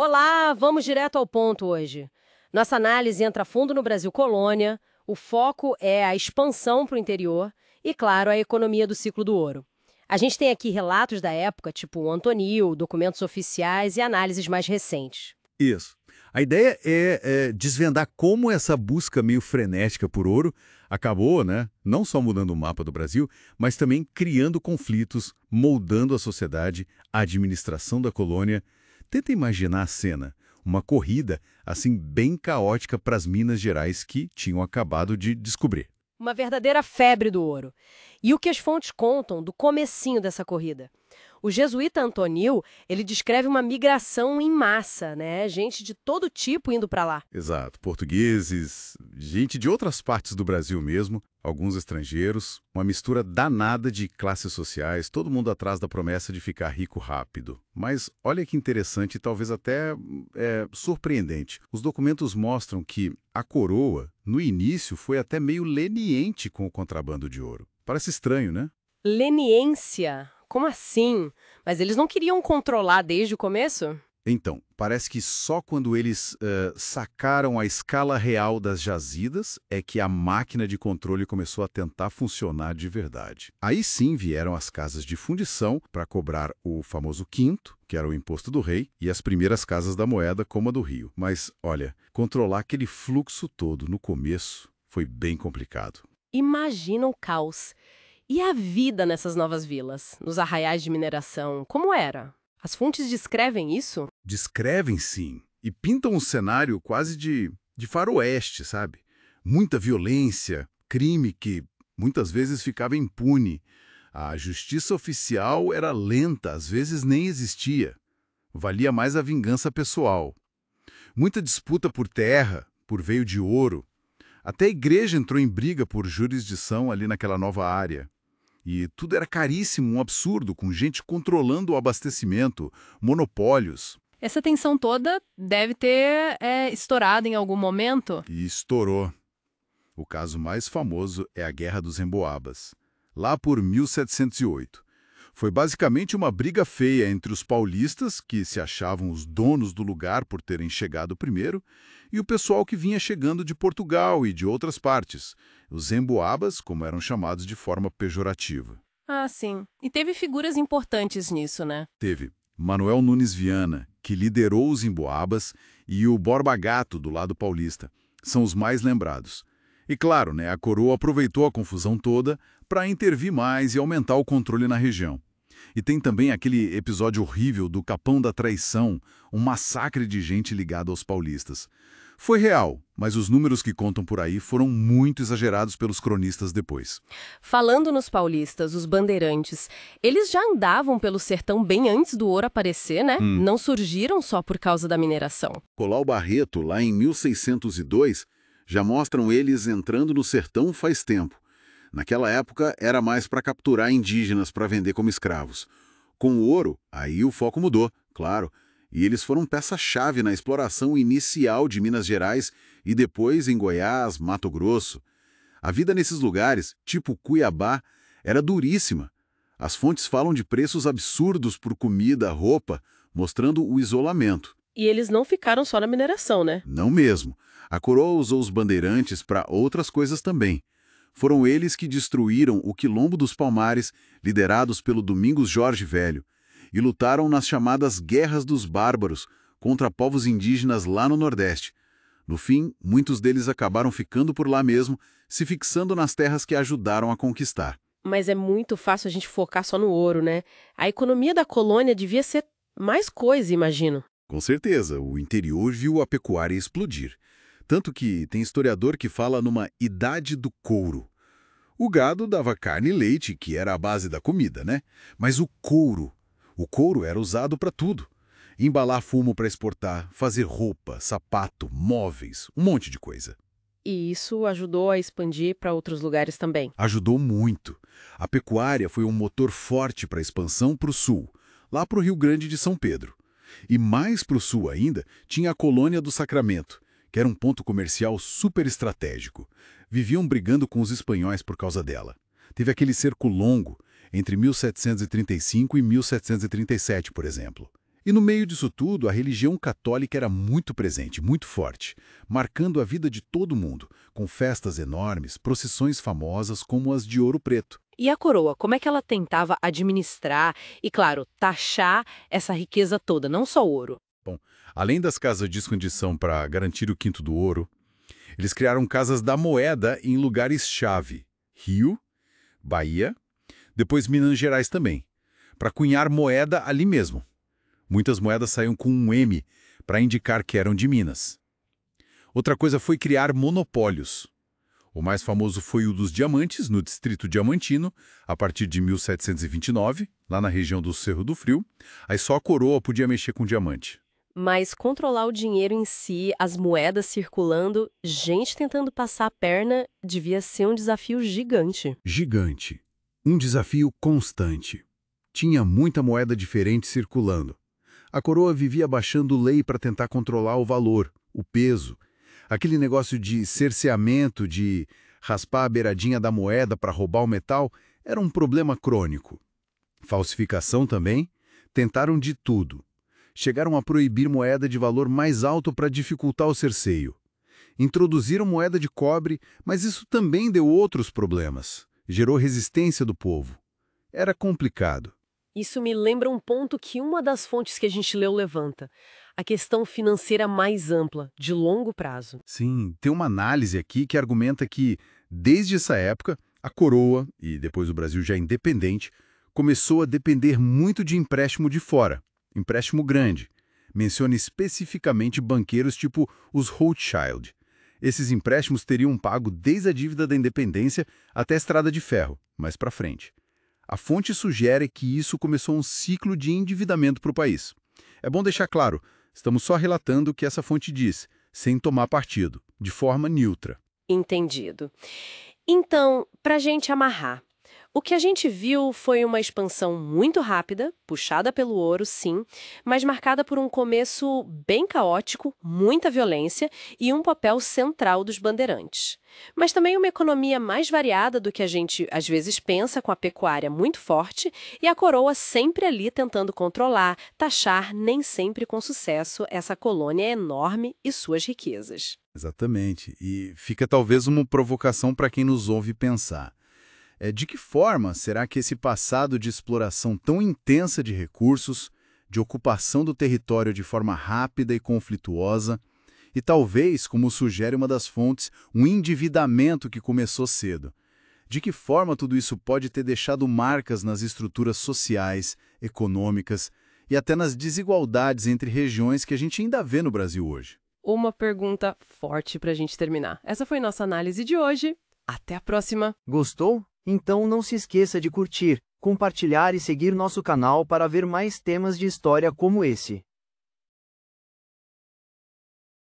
Olá, vamos direto ao ponto hoje. Nossa análise entra a fundo no Brasil colônia, o foco é a expansão para o interior e, claro, a economia do ciclo do ouro. A gente tem aqui relatos da época, tipo o Antonil, documentos oficiais e análises mais recentes. Isso. A ideia é desvendar como essa busca meio frenética por ouro acabou, né, não só mudando o mapa do Brasil, mas também criando conflitos, moldando a sociedade, a administração da colônia. Tenta imaginar a cena, uma corrida assim bem caótica para as Minas Gerais que tinham acabado de descobrir. Uma verdadeira febre do ouro. E o que as fontes contam do comecinho dessa corrida? O jesuíta Antonil, ele descreve uma migração em massa, né? Gente de todo tipo indo para lá. Exato. Portugueses, gente de outras partes do Brasil mesmo, alguns estrangeiros, uma mistura danada de classes sociais, todo mundo atrás da promessa de ficar rico rápido. Mas olha que interessante e talvez até surpreendente. Os documentos mostram que a coroa, no início, foi até meio leniente com o contrabando de ouro. Parece estranho, né? Leniência? Como assim? Mas eles não queriam controlar desde o começo? Então, parece que só quando eles sacaram a escala real das jazidas é que a máquina de controle começou a tentar funcionar de verdade. Aí sim vieram as casas de fundição para cobrar o famoso quinto, que era o imposto do rei, e as primeiras casas da moeda, como a do Rio. Mas, olha, controlar aquele fluxo todo no começo foi bem complicado. Imagina o caos. E a vida nessas novas vilas, nos arraiais de mineração, como era? As fontes descrevem isso? Descrevem sim, e pintam um cenário quase de faroeste, sabe? Muita violência, crime que muitas vezes ficava impune. A justiça oficial era lenta, às vezes nem existia. Valia mais a vingança pessoal. Muita disputa por terra, por veio de ouro. Até a igreja entrou em briga por jurisdição ali naquela nova área. E tudo era caríssimo, um absurdo, com gente controlando o abastecimento, monopólios. Essa tensão toda deve ter estourado em algum momento. E estourou. O caso mais famoso é a Guerra dos Emboabas, lá por 1708. Foi basicamente uma briga feia entre os paulistas, que se achavam os donos do lugar por terem chegado primeiro, e o pessoal que vinha chegando de Portugal e de outras partes, os emboabas, como eram chamados de forma pejorativa. Ah, sim. E teve figuras importantes nisso, né? Teve Manuel Nunes Viana, que liderou os emboabas, e o Borba Gato, do lado paulista. São os mais lembrados. E claro, né, a coroa aproveitou a confusão toda para intervir mais e aumentar o controle na região. E tem também aquele episódio horrível do Capão da Traição, um massacre de gente ligada aos paulistas. Foi real, mas os números que contam por aí foram muito exagerados pelos cronistas depois. Falando nos paulistas, os bandeirantes, eles já andavam pelo sertão bem antes do ouro aparecer, né? Não surgiram só por causa da mineração. Colau Barreto, lá em 1602, já mostram eles entrando no sertão faz tempo. Naquela época, era mais para capturar indígenas para vender como escravos. Com o ouro, aí o foco mudou, claro, e eles foram peça-chave na exploração inicial de Minas Gerais e depois em Goiás, Mato Grosso. A vida nesses lugares, tipo Cuiabá, era duríssima. As fontes falam de preços absurdos por comida, roupa, mostrando o isolamento. E eles não ficaram só na mineração, né? Não mesmo. A coroa usou os bandeirantes para outras coisas também. Foram eles que destruíram o Quilombo dos Palmares, liderados pelo Domingos Jorge Velho, e lutaram nas chamadas Guerras dos Bárbaros contra povos indígenas lá no Nordeste. No fim, muitos deles acabaram ficando por lá mesmo, se fixando nas terras que ajudaram a conquistar. Mas é muito fácil a gente focar só no ouro, né? A economia da colônia devia ser mais coisa, imagino. Com certeza, o interior viu a pecuária explodir. Tanto que tem historiador que fala numa idade do couro. O gado dava carne e leite, que era a base da comida, né? Mas o couro era usado para tudo. Embalar fumo para exportar, fazer roupa, sapato, móveis, um monte de coisa. E isso ajudou a expandir para outros lugares também. Ajudou muito. A pecuária foi um motor forte para a expansão para o sul, lá para o Rio Grande de São Pedro. E mais para o sul ainda, tinha a colônia do Sacramento, que era um ponto comercial super estratégico. Viviam brigando com os espanhóis por causa dela. Teve aquele cerco longo, entre 1735 e 1737, por exemplo. E no meio disso tudo, a religião católica era muito presente, muito forte, marcando a vida de todo mundo, com festas enormes, procissões famosas como as de Ouro Preto. E a coroa, como é que ela tentava administrar e, claro, taxar essa riqueza toda, não só ouro? Bom, além das casas de escondição para garantir o quinto do ouro, eles criaram casas da moeda em lugares-chave: Rio, Bahia, depois Minas Gerais também, para cunhar moeda ali mesmo. Muitas moedas saíam com um M para indicar que eram de Minas. Outra coisa foi criar monopólios. O mais famoso foi o dos diamantes, no Distrito Diamantino, a partir de 1729, lá na região do Cerro do Frio. Aí só a coroa podia mexer com diamante. Mas controlar o dinheiro em si, as moedas circulando, gente tentando passar a perna, devia ser um desafio gigante. Gigante. Um desafio constante. Tinha muita moeda diferente circulando. A coroa vivia baixando lei para tentar controlar o valor, o peso. Aquele negócio de cerceamento, de raspar a beiradinha da moeda para roubar o metal, era um problema crônico. Falsificação também. Tentaram de tudo. Chegaram a proibir moeda de valor mais alto para dificultar o cerceio. Introduziram moeda de cobre, mas isso também deu outros problemas. Gerou resistência do povo. Era complicado. Isso me lembra um ponto que uma das fontes que a gente leu levanta. A questão financeira mais ampla, de longo prazo. Sim, tem uma análise aqui que argumenta que, desde essa época, a coroa, e depois o Brasil já independente, começou a depender muito de empréstimo de fora. Empréstimo grande. Menciona especificamente banqueiros tipo os Rothschild. Esses empréstimos teriam pago desde a dívida da independência até a Estrada de Ferro, mais para frente. A fonte sugere que isso começou um ciclo de endividamento para o país. É bom deixar claro, estamos só relatando o que essa fonte diz, sem tomar partido, de forma neutra. Entendido. Então, para a gente amarrar, o que a gente viu foi uma expansão muito rápida, puxada pelo ouro, sim, mas marcada por um começo bem caótico, muita violência e um papel central dos bandeirantes. Mas também uma economia mais variada do que a gente às vezes pensa, com a pecuária muito forte e a coroa sempre ali tentando controlar, taxar, nem sempre com sucesso, essa colônia enorme e suas riquezas. Exatamente. E fica talvez uma provocação para quem nos ouve pensar. De que forma será que esse passado de exploração tão intensa de recursos, de ocupação do território de forma rápida e conflituosa, e talvez, como sugere uma das fontes, um endividamento que começou cedo, de que forma tudo isso pode ter deixado marcas nas estruturas sociais, econômicas e até nas desigualdades entre regiões que a gente ainda vê no Brasil hoje? Uma pergunta forte para a gente terminar. Essa foi nossa análise de hoje. Até a próxima! Gostou? Então não se esqueça de curtir, compartilhar e seguir nosso canal para ver mais temas de história como esse.